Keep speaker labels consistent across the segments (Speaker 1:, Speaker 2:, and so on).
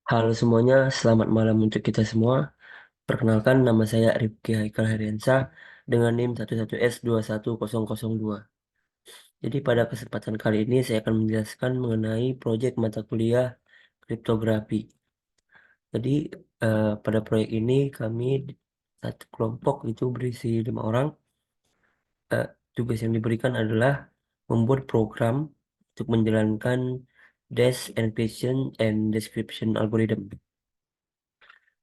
Speaker 1: Halo semuanya, selamat malam untuk kita semua. Perkenalkan, nama saya Rifki Haikal Heriansa dengan NIM 11S21002. Jadi pada kesempatan kali ini saya akan menjelaskan mengenai proyek mata kuliah kriptografi. Jadi pada proyek ini kami satu kelompok itu berisi 5 orang. Eh, Tugas yang diberikan adalah membuat program untuk menjalankan Dash Encryption and Decryption Algorithm.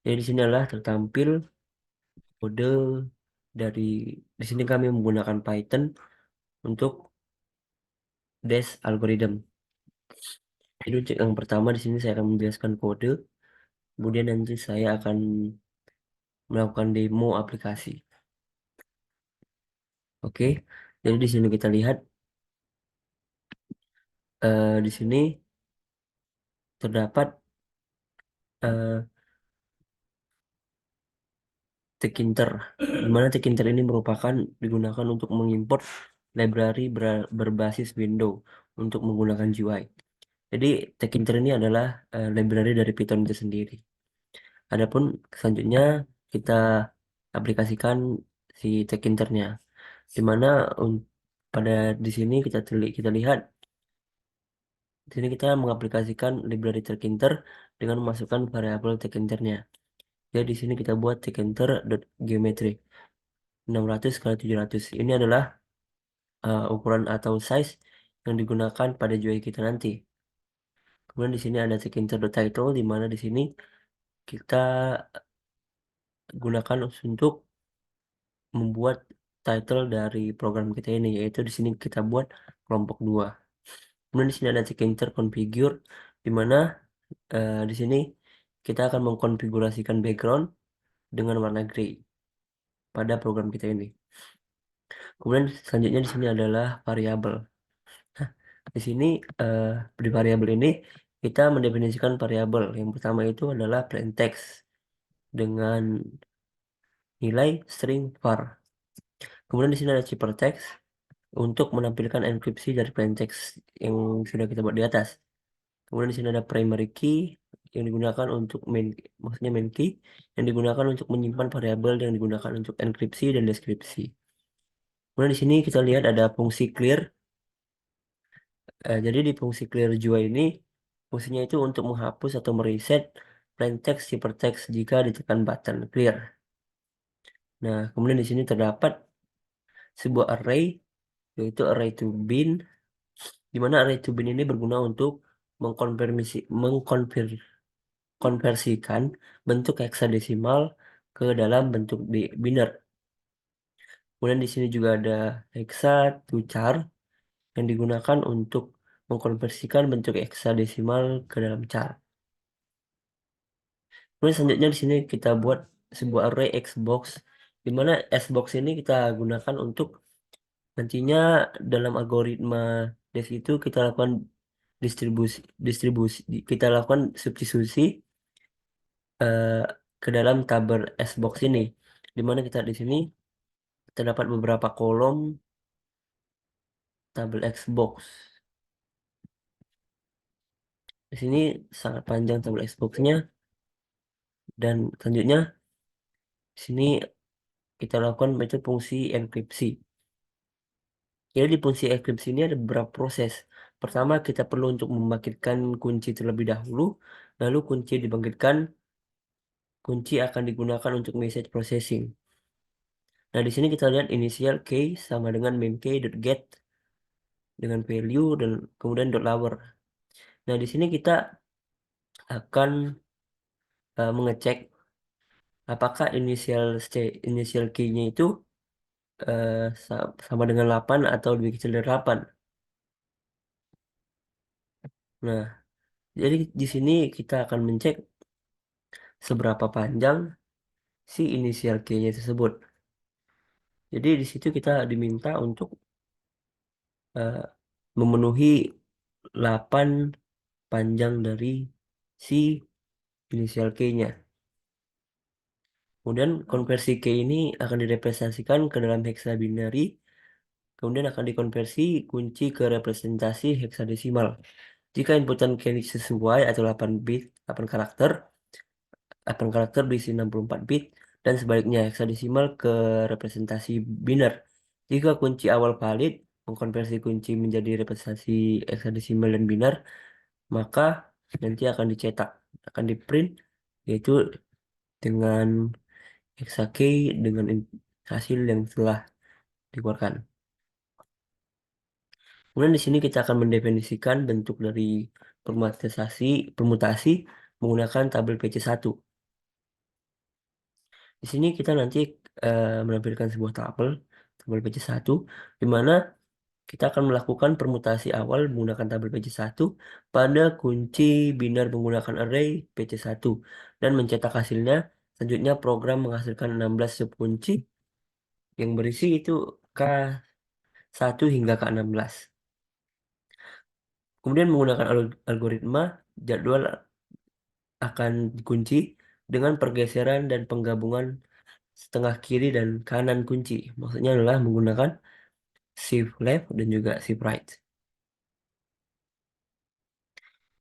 Speaker 1: Jadi di sini adalah tertampil kode dari di sini kami menggunakan Python untuk Dash algorithm. Jadi untuk yang pertama di sini saya akan menjelaskan kode, kemudian nanti saya akan melakukan demo aplikasi. Oke, jadi di sini kita lihat di sini terdapat eh, tkinter, di mana tkinter ini merupakan digunakan untuk mengimport library berbasis Windows untuk menggunakan GUI. Jadi tkinter ini adalah library dari Python itu sendiri. Adapun selanjutnya kita aplikasikan si tekinternya, di mana pada di sini kita lihat di sini kita mengaplikasikan library tekinter dengan memasukkan variabel tekinternya. Jadi di sini kita buat tekinter.geometry 600 kali 700. Ini adalah ukuran atau size yang digunakan pada UI kita nanti. Kemudian di sini ada tekinter.title, di mana di sini kita gunakan untuk membuat title dari program kita ini, yaitu di sini kita buat kelompok dua. Kemudian di sini ada checker configure, di mana di sini kita akan mengkonfigurasikan background dengan warna grey pada program kita ini. Kemudian selanjutnya di sini adalah variabel. Nah, di sini eh, di variabel ini kita mendefinisikan variabel. Yang pertama itu adalah plain text dengan nilai string var. Kemudian di sini ada ciphertext untuk menampilkan enkripsi dari plain text yang sudah kita buat di atas. Kemudian di sini ada primary key yang digunakan untuk maksudnya main key yang digunakan untuk menyimpan variabel yang digunakan untuk enkripsi dan deskripsi. Kemudian di sini kita lihat ada fungsi clear. Jadi di fungsi clear juga ini fungsinya itu untuk menghapus atau mereset plain text, ciphertext jika ditekan button clear. Nah, kemudian di sini terdapat sebuah array yaitu array to bin, di mana array to bin ini berguna untuk mengkonversikan bentuk heksadesimal ke dalam bentuk biner. Kemudian di sini juga ada hexa to char yang digunakan untuk mengkonversikan bentuk heksadesimal ke dalam char. Kemudian selanjutnya di sini kita buat sebuah array xbox, di mana xbox ini kita gunakan untuk nantinya dalam algoritma Dev itu kita lakukan distribusi distribusi kita lakukan substitusi eh, ke dalam tabel Xbox ini, di mana kita di sini terdapat beberapa kolom tabel Xbox. Di sini sangat panjang tabel Xbox-nya, dan selanjutnya di sini kita lakukan metode fungsi enkripsi. Jadi di fungsi enkripsi ini ada beberapa proses. Pertama, kita perlu untuk membangkitkan kunci terlebih dahulu, lalu kunci dibangkitkan, kunci akan digunakan untuk message processing. Nah, di sini kita lihat initial key sama dengan main key dot get dengan value dan kemudian dot lower. Nah, di sini kita akan mengecek apakah initial key-nya itu eh, sama dengan 8 atau lebih kecil dari 8. Nah, jadi di sini kita akan mencek seberapa panjang si initial key-nya tersebut. Jadi di situ kita diminta untuk eh, memenuhi 8 panjang dari si inisial key-nya. Kemudian konversi key ini akan direpresentasikan ke dalam hexabinary, kemudian akan dikonversi kunci ke representasi heksadesimal. Jika inputan key sesuai atau 8 bit, 8 karakter, 8 karakter berisi 64 bit, dan sebaliknya heksadesimal ke representasi biner. Jika kunci awal valid, mengkonversi kunci menjadi representasi heksadesimal dan biner, maka nanti akan dicetak, akan di print, yaitu dengan hexakey dengan hasil yang telah dikeluarkan. Kemudian di sini kita akan mendefinisikan bentuk dari permutasi menggunakan tabel PC1. Di sini kita nanti menampilkan sebuah tabel PC1, di mana kita akan melakukan permutasi awal menggunakan tabel PC1 pada kunci binar menggunakan array PC1 dan mencetak hasilnya. Selanjutnya program menghasilkan 16 subkunci yang berisi itu K1 hingga K16. Kemudian menggunakan algoritma jadwal akan dikunci dengan pergeseran dan penggabungan setengah kiri dan kanan kunci. Maksudnya adalah menggunakan shift left dan juga shift right.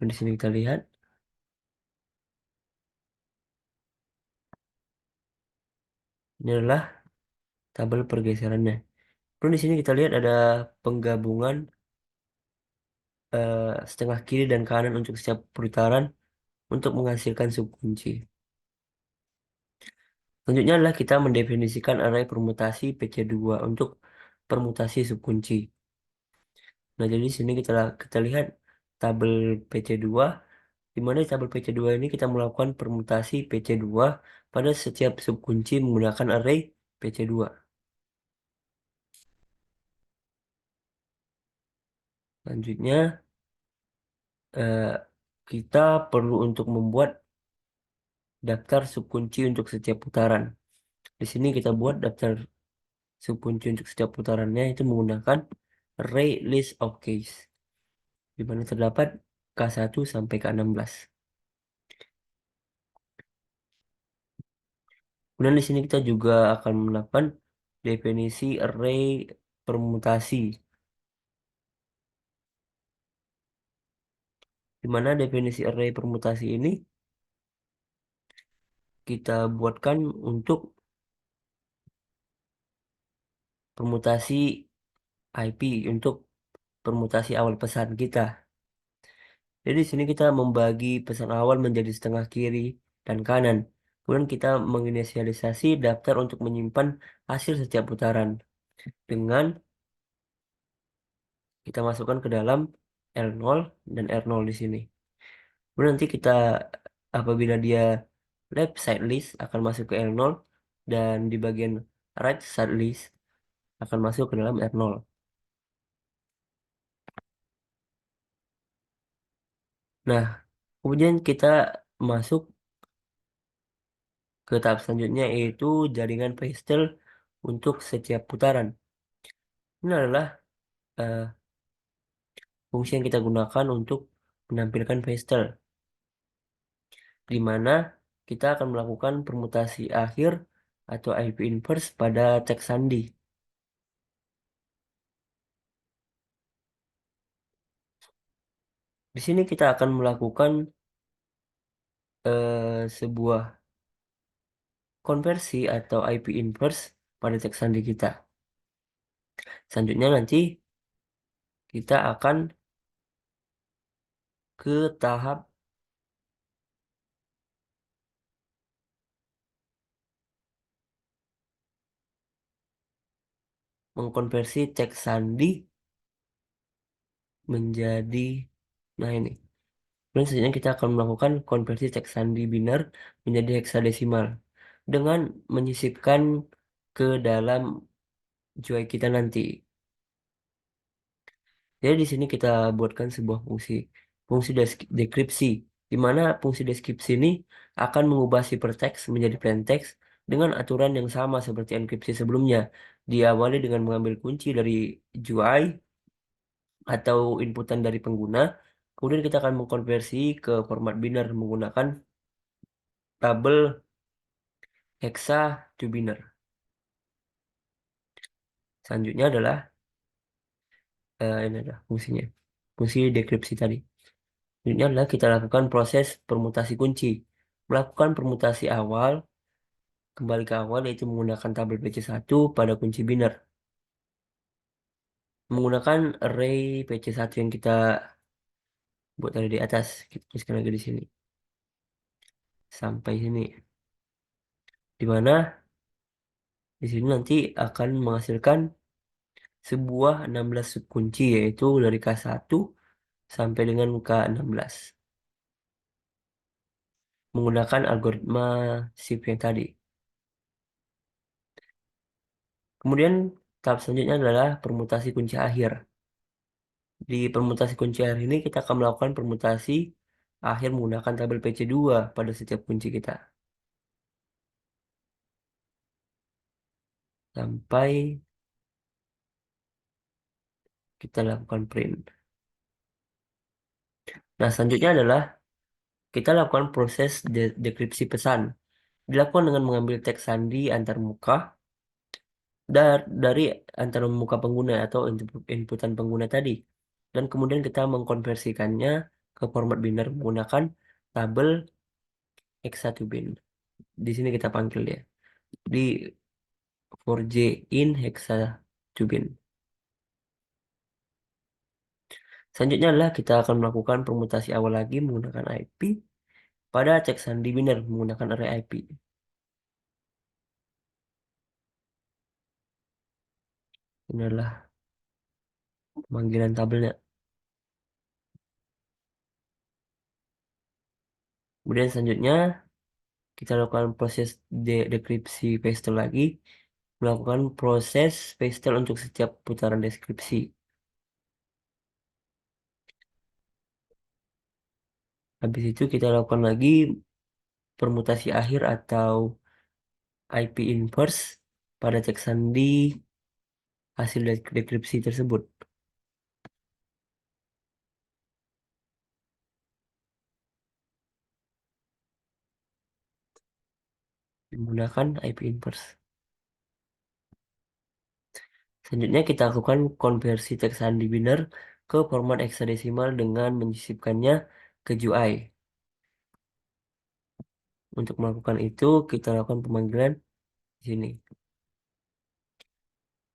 Speaker 1: Dan di sini kita lihat ini adalah tabel pergeserannya. Kemudian di sini kita lihat ada penggabungan setengah kiri dan kanan untuk setiap putaran untuk menghasilkan subkunci. Selanjutnya adalah kita mendefinisikan array permutasi PC2 untuk permutasi subkunci. Nah, jadi di sini kita lihat tabel PC2, di mana di tabel PC2 ini kita melakukan permutasi PC2 pada setiap subkunci menggunakan array PC2. Selanjutnya, eh, kita perlu untuk membuat daftar subkunci untuk setiap putaran. Di sini kita buat daftar subkunci untuk setiap putarannya itu menggunakan array list of case, di mana terdapat K1 sampai K16. Kemudian di sini kita juga akan melakukan definisi array permutasi, di mana definisi array permutasi ini kita buatkan untuk permutasi IP, untuk permutasi awal pesan kita. Jadi di sini kita membagi pesan awal menjadi setengah kiri dan kanan. Kemudian kita menginisialisasi daftar untuk menyimpan hasil setiap putaran dengan kita masukkan ke dalam L0 dan R0 di sini. Kemudian nanti kita apabila dia left side list akan masuk ke L0 dan di bagian right side list akan masuk ke dalam R0. Nah, kemudian kita masuk ke tahap selanjutnya yaitu jaringan pastel untuk setiap putaran. Ini adalah eh, fungsi yang kita gunakan untuk menampilkan pastel, di mana kita akan melakukan permutasi akhir atau IP inverse pada teks sandi. Di sini kita akan melakukan sebuah konversi atau IP inverse pada teks sandi kita. Selanjutnya nanti kita akan ke tahap mengkonversi teks sandi menjadi, nah ini. Dan selanjutnya kita akan melakukan konversi teks sandi binar menjadi heksadesimal dengan menyisipkan ke dalam GUI kita nanti. Jadi di sini kita buatkan sebuah fungsi deskripsi, di mana fungsi deskripsi ini akan mengubah ciphertext menjadi plaintext dengan aturan yang sama seperti enkripsi sebelumnya. Diawali dengan mengambil kunci dari GUI atau inputan dari pengguna, kemudian kita akan mengkonversi ke format binar menggunakan tabel hexa to binar. Selanjutnya adalah ini adalah fungsinya, fungsi deskripsi tadi. Selanjutnya adalah kita lakukan proses permutasi kunci. Melakukan permutasi awal, kembali ke awal yaitu menggunakan tabel PC1 pada kunci biner. Menggunakan array PC1 yang kita buat tadi di atas. Kita tuliskan lagi di sini. Sampai sini. Di mana di sini nanti akan menghasilkan sebuah 16 subkunci yaitu dari K1 sampai dengan K16 menggunakan algoritma shift yang tadi. Kemudian tahap selanjutnya adalah permutasi kunci akhir. Di permutasi kunci akhir ini kita akan melakukan permutasi akhir menggunakan tabel PC2 pada setiap kunci kita. Sampai kita lakukan print. Nah, selanjutnya adalah kita lakukan proses dekripsi pesan. Dilakukan dengan mengambil teks sandi antar muka dari antara muka pengguna atau inputan pengguna tadi. Dan kemudian kita mengkonversikannya ke format biner menggunakan tabel X1 bin. Di sini kita panggil ya. Di 4J in hexa bin. Selanjutnya adalah kita akan melakukan permutasi awal lagi menggunakan IP pada cek sandi biner menggunakan array IP. Ini adalah pemanggilan tabelnya. Kemudian selanjutnya kita lakukan proses dekripsi paste lagi, melakukan proses paste untuk setiap putaran deskripsi. Habis itu kita lakukan lagi permutasi akhir atau IP inverse pada cek sandi hasil dekripsi tersebut menggunakan IP inverse. Selanjutnya kita lakukan konversi teks sandi biner ke format heksadesimal dengan menyisipkannya ke GUI. Untuk melakukan itu kita lakukan pemanggilan di sini.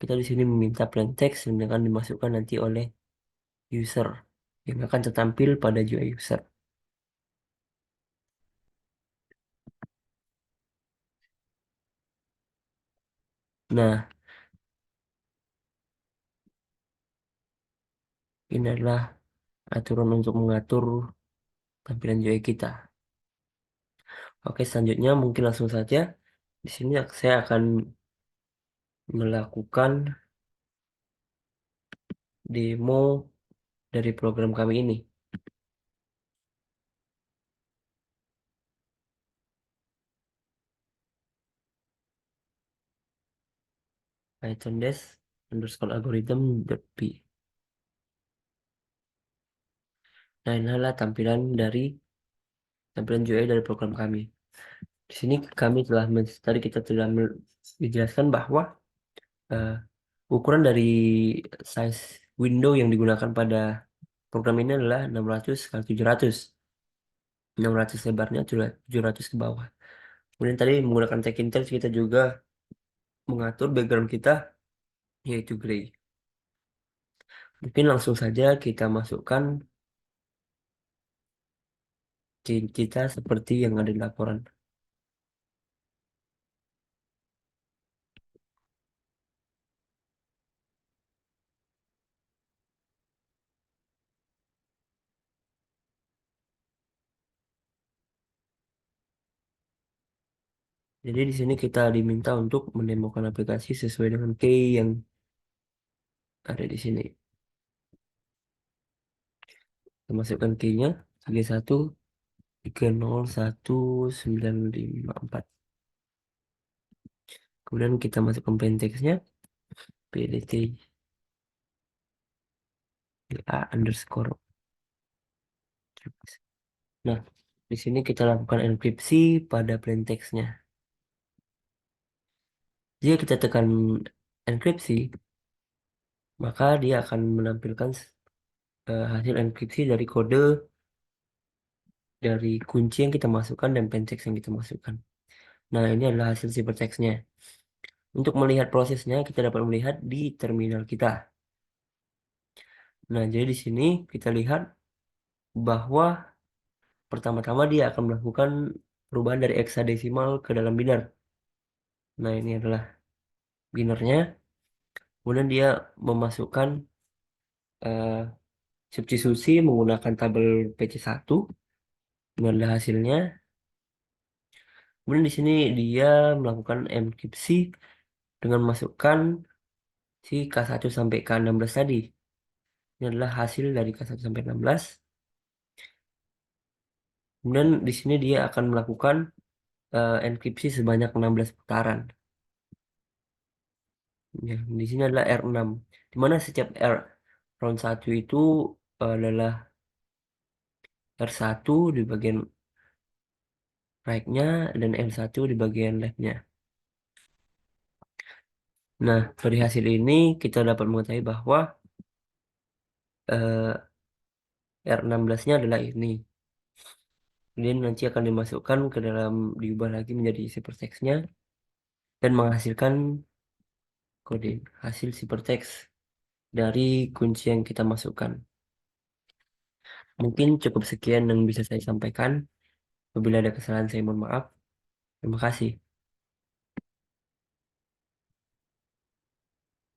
Speaker 1: Kita di sini meminta plain text yang akan dimasukkan nanti oleh user yang akan tertampil pada GUI user. Nah, ini adalah aturan untuk mengatur tampilan GUI kita. Oke, selanjutnya mungkin langsung saja. Di sini saya akan melakukan demo dari program kami ini. Python dash underscore algorithm.p. Nah, ini adalah tampilan UI dari program kami. Di sini kami telah tadi kita telah dijelaskan bahwa eh, ukuran dari size window yang digunakan pada program ini adalah 600 kali 700. 600 lebarnya, 700 ke bawah. Kemudian tadi menggunakan Tekinter kita juga mengatur background kita yaitu gray. Mungkin langsung saja kita masukkan kita seperti yang ada di laporan. Jadi di sini kita diminta untuk mendemokan aplikasi sesuai dengan key yang ada di sini. Kita masukkan key-nya 31301954. Kemudian kita masukkan plain text-nya pdt a underscore. Nah, di sini kita lakukan enkripsi pada plain text-nya. Jika kita tekan enkripsi, maka dia akan menampilkan hasil enkripsi dari kode dari kunci yang kita masukkan dan plain text yang kita masukkan. Nah, ini adalah hasil ciphertextnya. Untuk melihat prosesnya, kita dapat melihat di terminal kita. Nah, jadi di sini kita lihat bahwa pertama-tama dia akan melakukan perubahan dari heksadesimal ke dalam biner. Nah, ini adalah binernya. Kemudian dia memasukkan eh, substitusi menggunakan tabel PC1. Ini adalah hasilnya. Kemudian di sini dia melakukan enkripsi dengan masukkan si K1 sampai K16 tadi. Ini adalah hasil dari K1 sampai 16. Kemudian di sini dia akan melakukan enkripsi sebanyak 16 putaran. Ya, di sini adalah R6. Di mana setiap round 1 itu adalah R1 di bagian right-nya dan L1 di bagian left-nya. Nah, dari hasil ini kita dapat mengetahui bahwa eh, R16-nya adalah ini. Kemudian nanti akan dimasukkan ke dalam, diubah lagi menjadi ciphertext-nya dan menghasilkan kode hasil ciphertext dari kunci yang kita masukkan. Mungkin cukup sekian yang bisa saya sampaikan. Apabila ada kesalahan saya mohon maaf. Terima kasih.